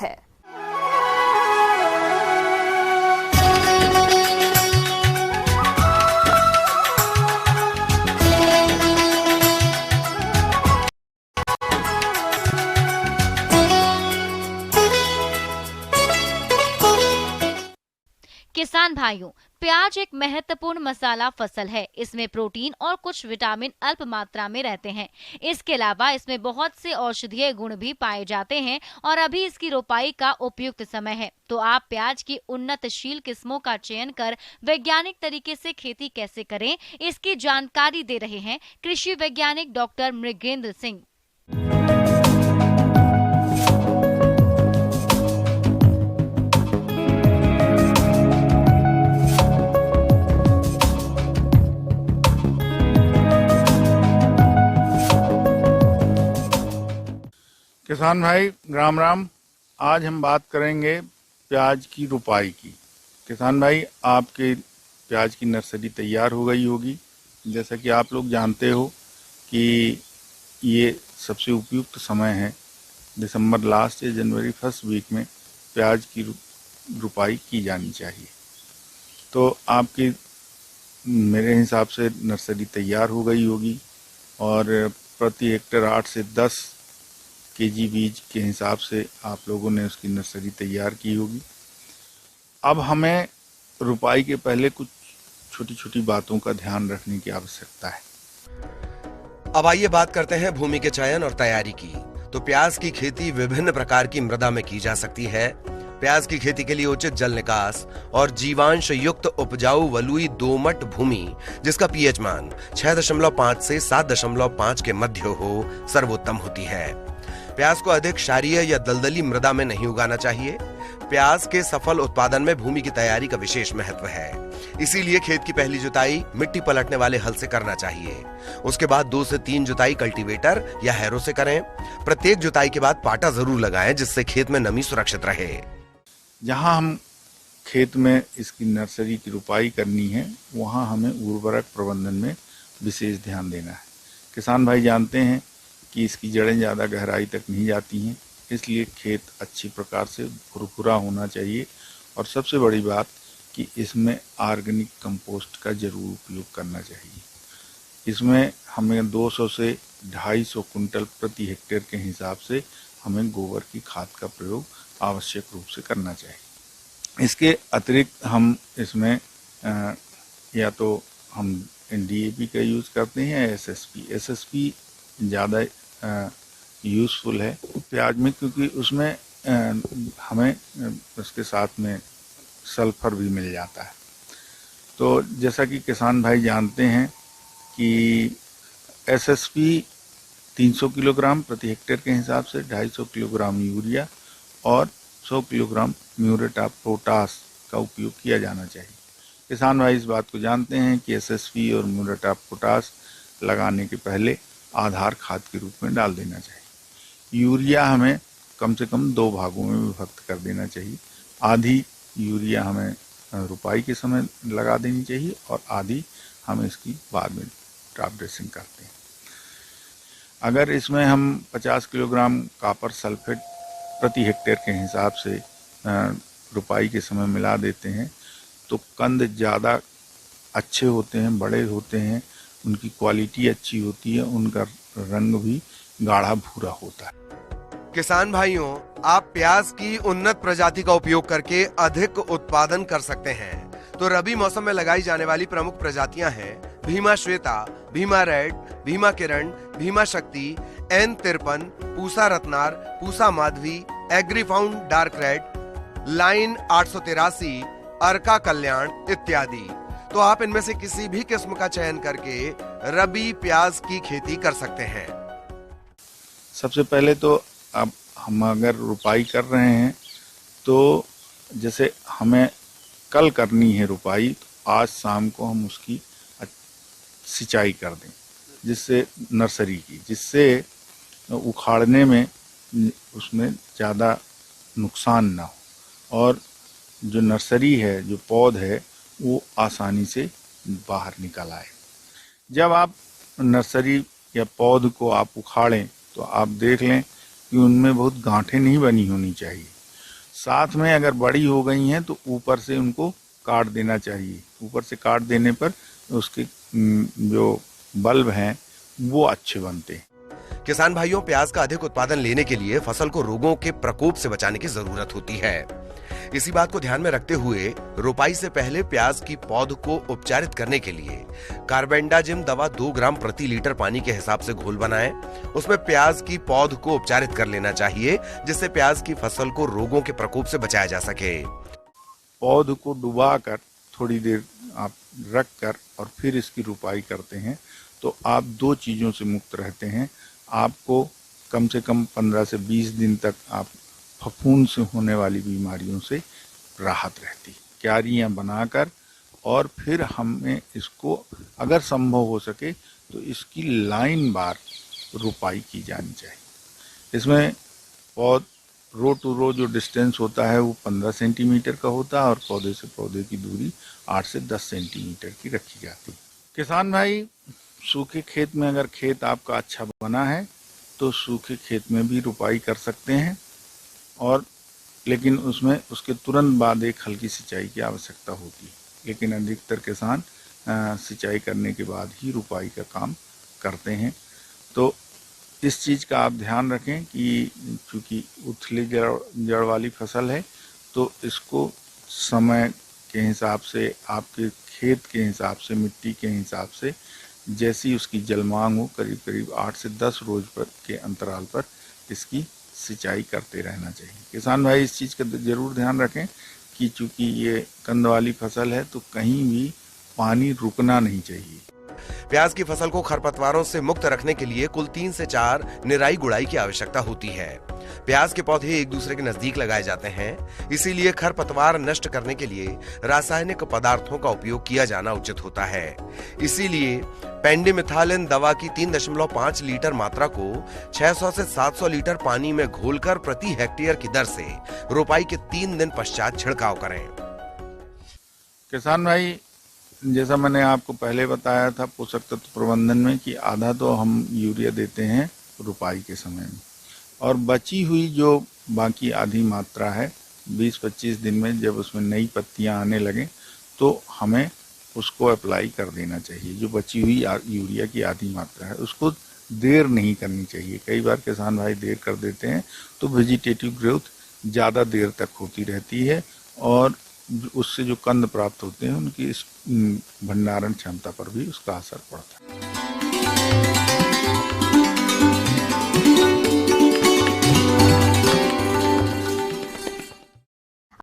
है। किसान भाइयों, प्याज एक महत्वपूर्ण मसाला फसल है। इसमें प्रोटीन और कुछ विटामिन अल्प मात्रा में रहते हैं। इसके अलावा इसमें बहुत से औषधीय गुण भी पाए जाते हैं और अभी इसकी रोपाई का उपयुक्त समय है। तो आप प्याज की उन्नतशील किस्मों का चयन कर वैज्ञानिक तरीके से खेती कैसे करें, इसकी जानकारी दे रहे हैं कृषि वैज्ञानिक डॉक्टर मृगेंद्र सिंह। किसान भाई राम राम। आज हम बात करेंगे प्याज की रुपाई की। किसान भाई, आपके प्याज की नर्सरी तैयार हो गई होगी। जैसा कि आप लोग जानते हो कि ये सबसे उपयुक्त समय है, दिसंबर लास्ट या जनवरी फर्स्ट वीक में प्याज की रुपाई की जानी चाहिए। तो आपकी मेरे हिसाब से नर्सरी तैयार हो गई होगी और प्रति हेक्टेयर 8 से 10 केजी बीज के हिसाब से आप लोगों ने उसकी नर्सरी तैयार की होगी। अब हमें रुपाई के पहले कुछ छोटी छोटी बातों का ध्यान रखने की आवश्यकता है। अब आइए बात करते हैं भूमि के चयन और तैयारी की। तो प्याज की खेती विभिन्न प्रकार की मृदा में की जा सकती है। प्याज की खेती के लिए उचित जल निकास और जीवांश युक्त उपजाऊ बलुई दोमट भूमि जिसका पीएच मान 6.5 से 7.5 के मध्य हो सर्वोत्तम होती है। प्याज को अधिक क्षारीय या दलदली मृदा में नहीं उगाना चाहिए। प्याज के सफल उत्पादन में भूमि की तैयारी का विशेष महत्व है। इसीलिए खेत की पहली जुताई मिट्टी पलटने वाले हल से करना चाहिए। उसके बाद 2 से 3 जुताई कल्टीवेटर या हैरो से करें। प्रत्येक जुताई के बाद पाटा जरूर लगाएं जिससे खेत में नमी सुरक्षित रहे। जहां हम खेत में इसकी नर्सरी की रुपाई करनी है, वहां हमें उर्वरक प्रबंधन में विशेष ध्यान देना है। किसान भाई जानते हैं कि इसकी जड़ें ज़्यादा गहराई तक नहीं जाती हैं, इसलिए खेत अच्छी प्रकार से भुरभुरा होना चाहिए। और सबसे बड़ी बात कि इसमें ऑर्गेनिक कंपोस्ट का जरूर उपयोग करना चाहिए। इसमें हमें 200 से 250 कुंटल प्रति हेक्टेयर के हिसाब से हमें गोबर की खाद का प्रयोग आवश्यक रूप से करना चाहिए। इसके अतिरिक्त हम इसमें या तो हम डीएपी का यूज़ करते हैं या एसएसपी ज़्यादा यूज़फुल है प्याज में, क्योंकि उसमें हमें उसके साथ में सल्फर भी मिल जाता है। तो जैसा कि किसान भाई जानते हैं कि एसएसपी 300 किलोग्राम प्रति हेक्टेयर के हिसाब से 250 किलोग्राम यूरिया और 100 किलोग्राम म्यूरेट ऑफ पोटाश का उपयोग किया जाना चाहिए। किसान भाई इस बात को जानते हैं कि एसएसपी और म्यूरेट ऑफ पोटाश लगाने के पहले आधार खाद के रूप में डाल देना चाहिए। यूरिया हमें कम से कम 2 भागों में विभक्त कर देना चाहिए। आधी यूरिया हमें रुपाई के समय लगा देनी चाहिए और आधी हम इसकी बाद में टॉप ड्रेसिंग करते हैं। अगर इसमें हम 50 किलोग्राम कॉपर सल्फेट प्रति हेक्टेयर के हिसाब से रुपाई के समय मिला देते हैं तो कंद ज़्यादा अच्छे होते हैं, बड़े होते हैं, उनकी क्वालिटी अच्छी होती है, उनका रंग भी गाढ़ा भूरा होता है। किसान भाइयों, आप प्याज की उन्नत प्रजाति का उपयोग करके अधिक उत्पादन कर सकते हैं। तो रबी मौसम में लगाई जाने वाली प्रमुख प्रजातियां हैं Bhima Shweta, Bhima Red, Bhima Kiran, Bhima Shakti, N53, Pusa Ratnar, Pusa Madhavi, Agrifound Dark Red, Line 883, Arka Kalyan इत्यादि। तो आप इनमें से किसी भी किस्म का चयन करके रबी प्याज की खेती कर सकते हैं। सबसे पहले तो अब हम अगर रुपाई कर रहे हैं तो जैसे हमें कल करनी है रुपाई, तो आज शाम को हम उसकी सिंचाई कर दें जिससे नर्सरी की, जिससे उखाड़ने में उसमें ज़्यादा नुकसान ना हो और जो नर्सरी है, जो पौध है, वो आसानी से बाहर निकल आए। जब आप नर्सरी या पौध को आप उखाड़ें तो आप देख लें कि उनमें बहुत गांठें नहीं बनी होनी चाहिए। साथ में अगर बड़ी हो गई हैं तो ऊपर से उनको काट देना चाहिए। ऊपर से काट देने पर उसके जो बल्ब हैं वो अच्छे बनते हैं। किसान भाइयों, प्याज का अधिक उत्पादन लेने के लिए फसल को रोगों के प्रकोप से बचाने की जरूरत होती है। इसी बात को ध्यान में रखते हुए रोपाई से पहले प्याज की पौध को उपचारित करने के लिए कार्बेंडाजिम दवा 2 ग्राम प्रति लीटर पानी के हिसाब से घोल बनाएं। उसमें प्याज की पौध को उपचारित कर लेना चाहिए, जिससे प्याज की फसल को रोगों के प्रकोप से बचाया जा सके। पौध को डुबाकर थोड़ी देर आप रख कर और फिर इसकी रुपाई करते हैं तो आप 2 चीजों से मुक्त रहते हैं। आपको कम से कम 15 से 20 दिन तक आप फफूंद से होने वाली बीमारियों से राहत रहती। क्यारियां बनाकर और फिर हमें इसको अगर संभव हो सके तो इसकी लाइन बार रुपाई की जानी चाहिए। इसमें पौध रो टू रो जो डिस्टेंस होता है वो 15 सेंटीमीटर का होता है और पौधे से पौधे की दूरी 8 से 10 सेंटीमीटर की रखी जाती है। किसान भाई, सूखे खेत में अगर खेत आपका अच्छा बना है तो सूखे खेत में भी रुपाई कर सकते हैं, और लेकिन उसमें उसके तुरंत बाद एक हल्की सिंचाई की आवश्यकता होती है। लेकिन अधिकतर किसान सिंचाई करने के बाद ही रुपाई का काम करते हैं। तो इस चीज़ का आप ध्यान रखें कि चूँकि उथली जड़ वाली फसल है तो इसको समय के हिसाब से, आपके खेत के हिसाब से, मिट्टी के हिसाब से जैसी उसकी जल मांग हो करीब करीब 8 से 10 रोज पर के अंतराल पर इसकी सिंचाई करते रहना चाहिए। किसान भाई इस चीज़ का जरूर ध्यान रखें कि चूंकि ये कंद वाली फसल है तो कहीं भी पानी रुकना नहीं चाहिए। प्याज की फसल को खरपतवारों से मुक्त रखने के लिए कुल 3 से 4 निराई गुड़ाई की आवश्यकता होती है। प्याज के पौधे एक दूसरे के नजदीक लगाए जाते हैं, इसीलिए खरपतवार नष्ट करने के लिए रासायनिक पदार्थों का उपयोग किया जाना उचित होता है। इसीलिए पेंडिमिथालिन दवा की 3.5 लीटर मात्रा को 600 से 700 लीटर पानी में घोलकर प्रति हेक्टेयर की दर से रोपाई के 3 दिन पश्चात छिड़काव करें। किसान भाई, जैसा मैंने आपको पहले बताया था पोषक तत्व प्रबंधन में कि आधा तो हम यूरिया देते हैं रुपाई के समय में, और बची हुई जो बाकी आधी मात्रा है 20-25 दिन में जब उसमें नई पत्तियां आने लगें तो हमें उसको अप्लाई कर देना चाहिए। जो बची हुई यूरिया की आधी मात्रा है उसको देर नहीं करनी चाहिए। कई बार किसान भाई देर कर देते हैं तो वेजिटेटिव ग्रोथ ज़्यादा देर तक होती रहती है और उससे जो कंद प्राप्त होते हैं उनकी इस भंडारण क्षमता पर भी उसका असर पड़ता है।